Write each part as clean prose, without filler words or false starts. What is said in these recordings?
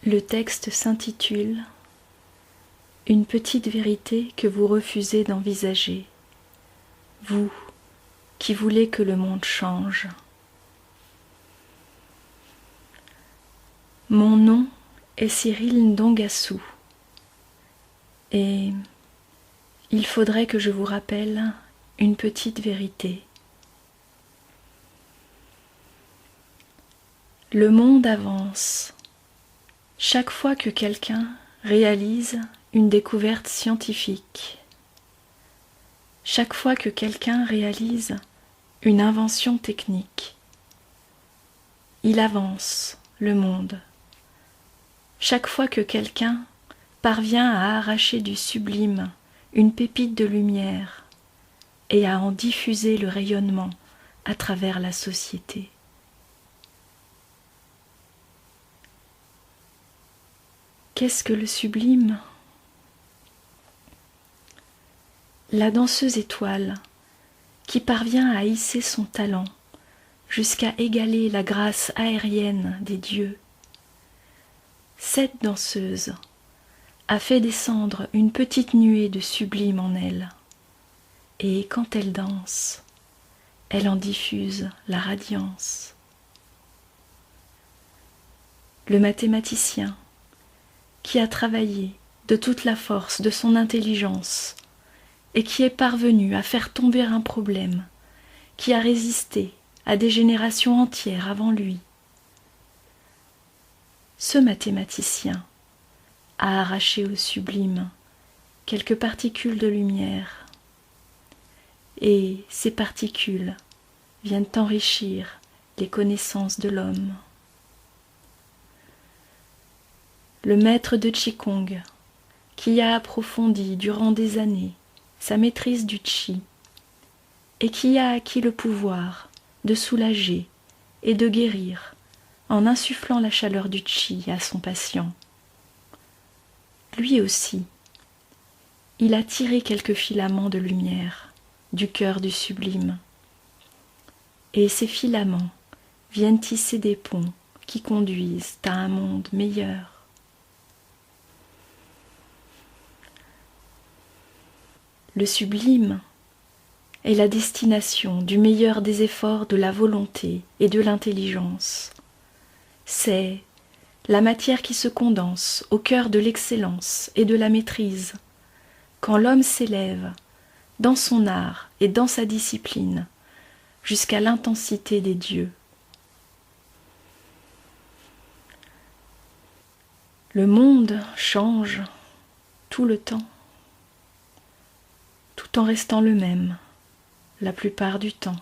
Le texte s'intitule « Une petite vérité que vous refusez d'envisager, vous qui voulez que le monde change. » Mon nom est Cyril Ndongassou et il faudrait que je vous rappelle une petite vérité. Le monde avance. Chaque fois que quelqu'un réalise une découverte scientifique, chaque fois que quelqu'un réalise une invention technique, il avance le monde. Chaque fois que quelqu'un parvient à arracher du sublime une pépite de lumière et à en diffuser le rayonnement à travers la société. Qu'est-ce que le sublime ? La danseuse étoile qui parvient à hisser son talent jusqu'à égaler la grâce aérienne des dieux. Cette danseuse a fait descendre une petite nuée de sublime en elle, et quand elle danse, elle en diffuse la radiance. Le mathématicien qui a travaillé de toute la force de son intelligence et qui est parvenu à faire tomber un problème qui a résisté à des générations entières avant lui. Ce mathématicien a arraché au sublime quelques particules de lumière, et ces particules viennent enrichir les connaissances de l'homme. Le maître de Qigong, qui a approfondi durant des années sa maîtrise du Qi, et qui a acquis le pouvoir de soulager et de guérir en insufflant la chaleur du Qi à son patient. Lui aussi, il a tiré quelques filaments de lumière du cœur du sublime, et ces filaments viennent tisser des ponts qui conduisent à un monde meilleur. Le sublime est la destination du meilleur des efforts de la volonté et de l'intelligence. C'est la matière qui se condense au cœur de l'excellence et de la maîtrise, quand l'homme s'élève dans son art et dans sa discipline jusqu'à l'intensité des dieux. Le monde change tout le temps, tout en restant le même la plupart du temps.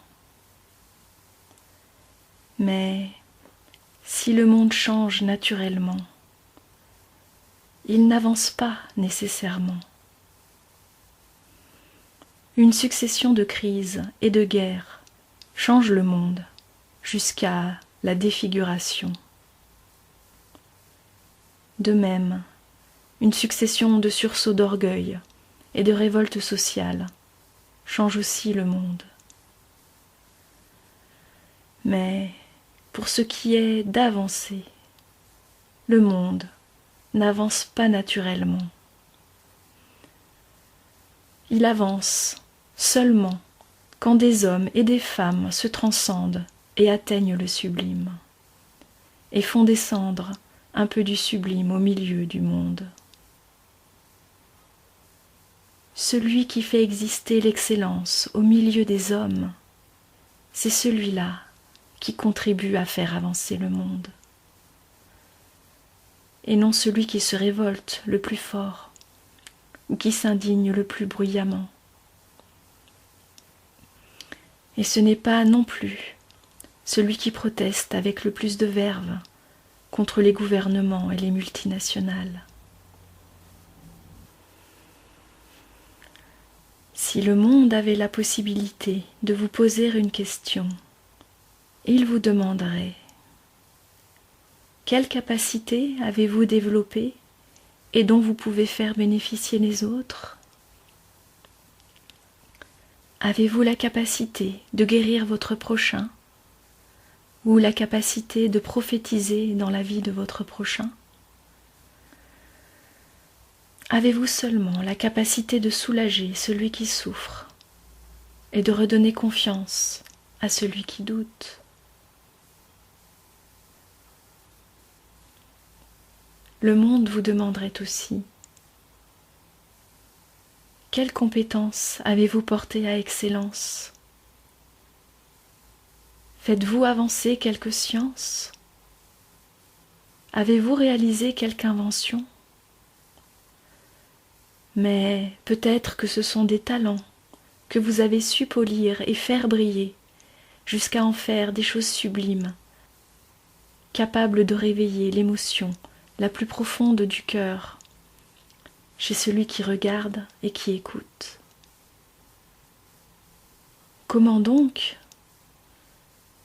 Mais si le monde change naturellement, il n'avance pas nécessairement. Une succession de crises et de guerres change le monde jusqu'à la défiguration. De même, une succession de sursauts d'orgueil et de révoltes sociales change aussi le monde. Mais pour ce qui est d'avancer, le monde n'avance pas naturellement. Il avance seulement quand des hommes et des femmes se transcendent et atteignent le sublime, et font descendre un peu du sublime au milieu du monde. Celui qui fait exister l'excellence au milieu des hommes, c'est celui-là qui contribue à faire avancer le monde. Et non celui qui se révolte le plus fort ou qui s'indigne le plus bruyamment. Et ce n'est pas non plus celui qui proteste avec le plus de verve contre les gouvernements et les multinationales. Si le monde avait la possibilité de vous poser une question, il vous demanderait: quelle capacité avez-vous développée et dont vous pouvez faire bénéficier les autres? Avez-vous la capacité de guérir votre prochain ou la capacité de prophétiser dans la vie de votre prochain? Avez-vous seulement la capacité de soulager celui qui souffre et de redonner confiance à celui qui doute? Le monde vous demanderait aussi: quelles compétences avez-vous portées à excellence? Faites-vous avancer quelque science? Avez-vous réalisé quelque invention? Mais peut-être que ce sont des talents que vous avez su polir et faire briller jusqu'à en faire des choses sublimes, capables de réveiller l'émotion la plus profonde du cœur chez celui qui regarde et qui écoute. Comment donc?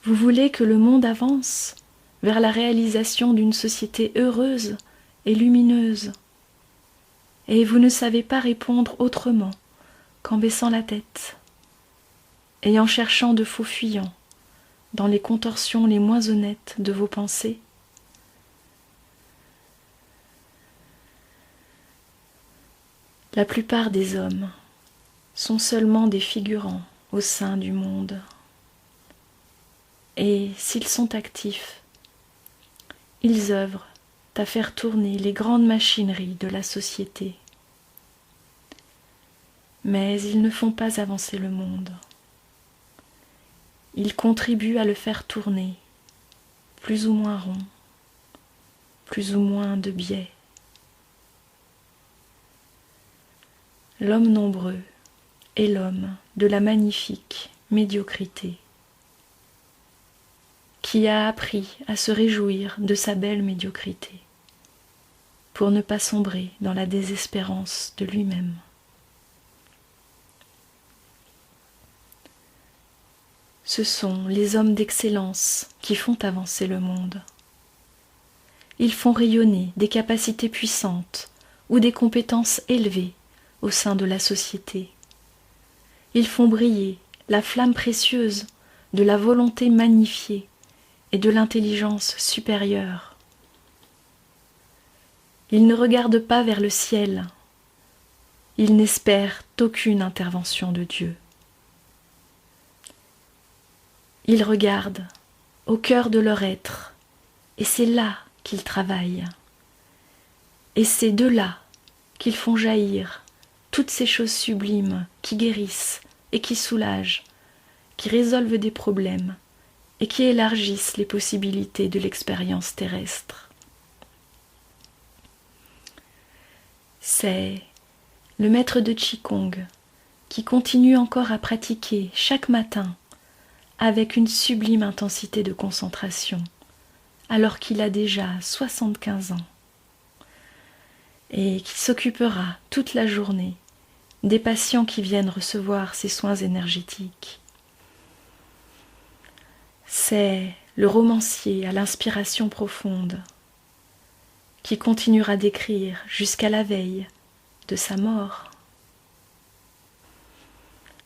Vous voulez que le monde avance vers la réalisation d'une société heureuse et lumineuse, et vous ne savez pas répondre autrement qu'en baissant la tête et en cherchant de faux fuyants dans les contorsions les moins honnêtes de vos pensées. La plupart des hommes sont seulement des figurants au sein du monde. Et s'ils sont actifs, ils œuvrent à faire tourner les grandes machineries de la société. Mais ils ne font pas avancer le monde. Ils contribuent à le faire tourner, plus ou moins rond, plus ou moins de biais. L'homme nombreux est l'homme de la magnifique médiocrité, qui a appris à se réjouir de sa belle médiocrité, pour ne pas sombrer dans la désespérance de lui-même. Ce sont les hommes d'excellence qui font avancer le monde. Ils font rayonner des capacités puissantes ou des compétences élevées au sein de la société. Ils font briller la flamme précieuse de la volonté magnifiée et de l'intelligence supérieure. Ils ne regardent pas vers le ciel. Ils n'espèrent aucune intervention de Dieu. Ils regardent au cœur de leur être, et c'est là qu'ils travaillent. Et c'est de là qu'ils font jaillir toutes ces choses sublimes qui guérissent et qui soulagent, qui résolvent des problèmes et qui élargissent les possibilités de l'expérience terrestre. C'est le maître de Qigong qui continue encore à pratiquer chaque matin avec une sublime intensité de concentration, alors qu'il a déjà 75 ans, et qui s'occupera toute la journée des patients qui viennent recevoir ses soins énergétiques. C'est le romancier à l'inspiration profonde qui continuera d'écrire jusqu'à la veille de sa mort.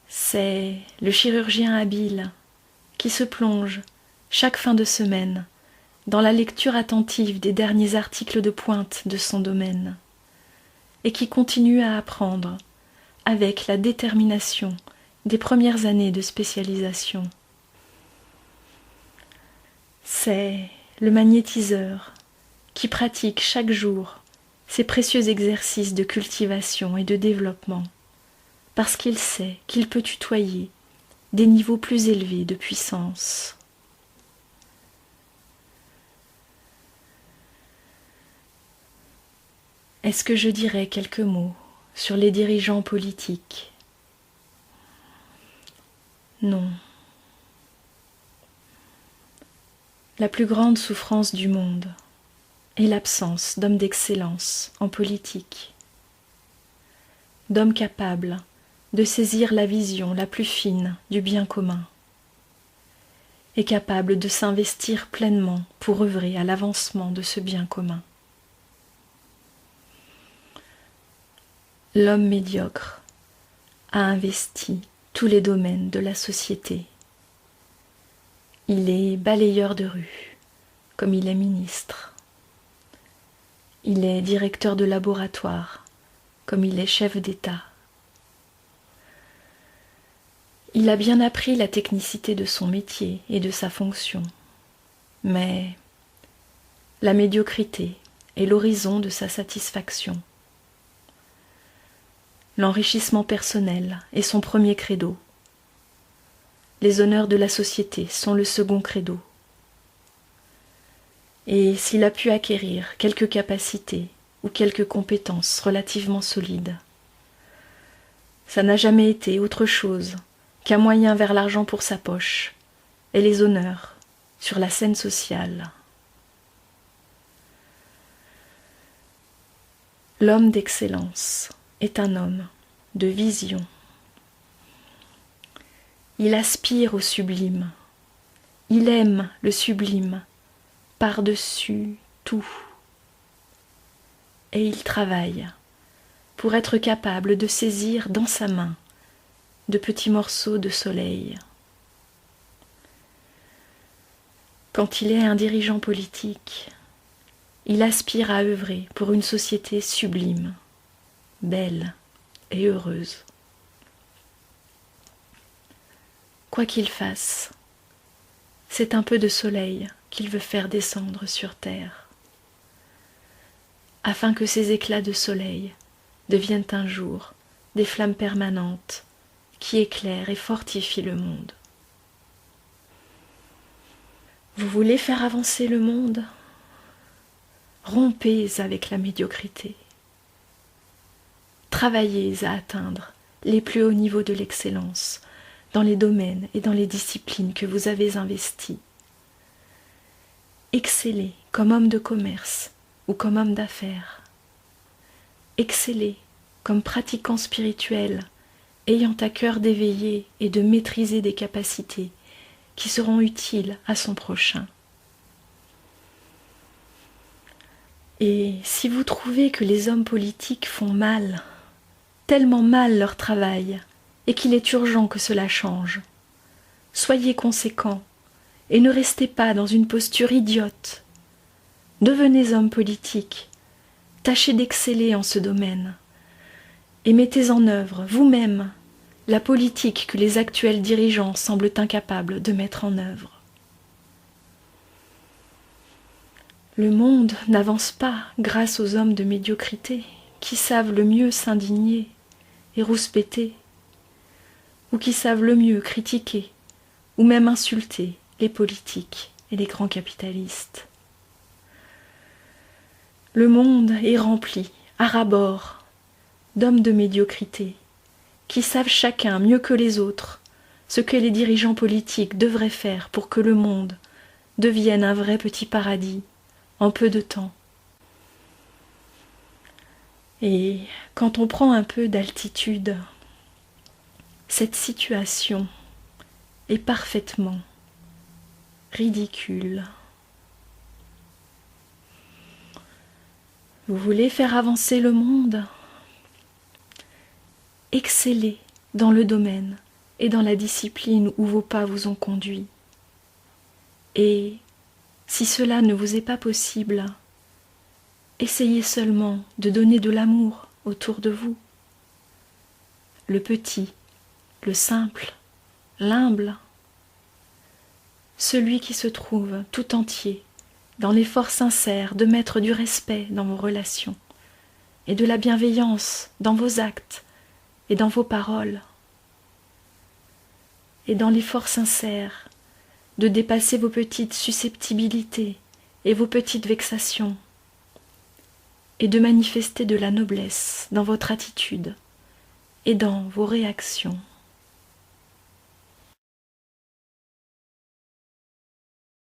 C'est le chirurgien habile qui se plonge chaque fin de semaine dans la lecture attentive des derniers articles de pointe de son domaine et qui continue à apprendre avec la détermination des premières années de spécialisation. C'est le magnétiseur qui pratique chaque jour ces précieux exercices de cultivation et de développement parce qu'il sait qu'il peut tutoyer des niveaux plus élevés de puissance. Est-ce que je dirais quelques mots sur les dirigeants politiques? Non. La plus grande souffrance du monde est l'absence d'hommes d'excellence en politique, d'hommes capables de saisir la vision la plus fine du bien commun et capables de s'investir pleinement pour œuvrer à l'avancement de ce bien commun. L'homme médiocre a investi tous les domaines de la société. Il est balayeur de rue, comme il est ministre. Il est directeur de laboratoire, comme il est chef d'État. Il a bien appris la technicité de son métier et de sa fonction, mais la médiocrité est l'horizon de sa satisfaction. L'enrichissement personnel est son premier credo. Les honneurs de la société sont le second credo. Et s'il a pu acquérir quelques capacités ou quelques compétences relativement solides, ça n'a jamais été autre chose qu'un moyen vers l'argent pour sa poche et les honneurs sur la scène sociale. L'homme d'excellence est un homme de vision. Il aspire au sublime, il aime le sublime par-dessus tout, et il travaille pour être capable de saisir dans sa main de petits morceaux de soleil. Quand il est un dirigeant politique, il aspire à œuvrer pour une société sublime, belle et heureuse. Quoi qu'il fasse, c'est un peu de soleil qu'il veut faire descendre sur terre, afin que ces éclats de soleil deviennent un jour des flammes permanentes qui éclairent et fortifient le monde. Vous voulez faire avancer le monde? Rompez avec la médiocrité. Travaillez à atteindre les plus hauts niveaux de l'excellence dans les domaines et dans les disciplines que vous avez investis. Excellez comme homme de commerce ou comme homme d'affaires. Excellez comme pratiquant spirituel, ayant à cœur d'éveiller et de maîtriser des capacités qui seront utiles à son prochain. Et si vous trouvez que les hommes politiques font mal, tellement mal leur travail, et qu'il est urgent que cela change, soyez conséquents et ne restez pas dans une posture idiote. Devenez homme politique, tâchez d'exceller en ce domaine, et mettez en œuvre vous-même la politique que les actuels dirigeants semblent incapables de mettre en œuvre. Le monde n'avance pas grâce aux hommes de médiocrité qui savent le mieux s'indigner et rouspéter, ou qui savent le mieux critiquer ou même insulter les politiques et les grands capitalistes. Le monde est rempli, à ras-bord, d'hommes de médiocrité qui savent chacun mieux que les autres ce que les dirigeants politiques devraient faire pour que le monde devienne un vrai petit paradis en peu de temps. Et quand on prend un peu d'altitude, cette situation est parfaitement ridicule. Vous voulez faire avancer le monde? Excellez dans le domaine et dans la discipline où vos pas vous ont conduit. Et si cela ne vous est pas possible, essayez seulement de donner de l'amour autour de vous. Le petit, le simple, l'humble, celui qui se trouve tout entier dans l'effort sincère de mettre du respect dans vos relations et de la bienveillance dans vos actes et dans vos paroles, et dans l'effort sincère de dépasser vos petites susceptibilités et vos petites vexations, et de manifester de la noblesse dans votre attitude et dans vos réactions.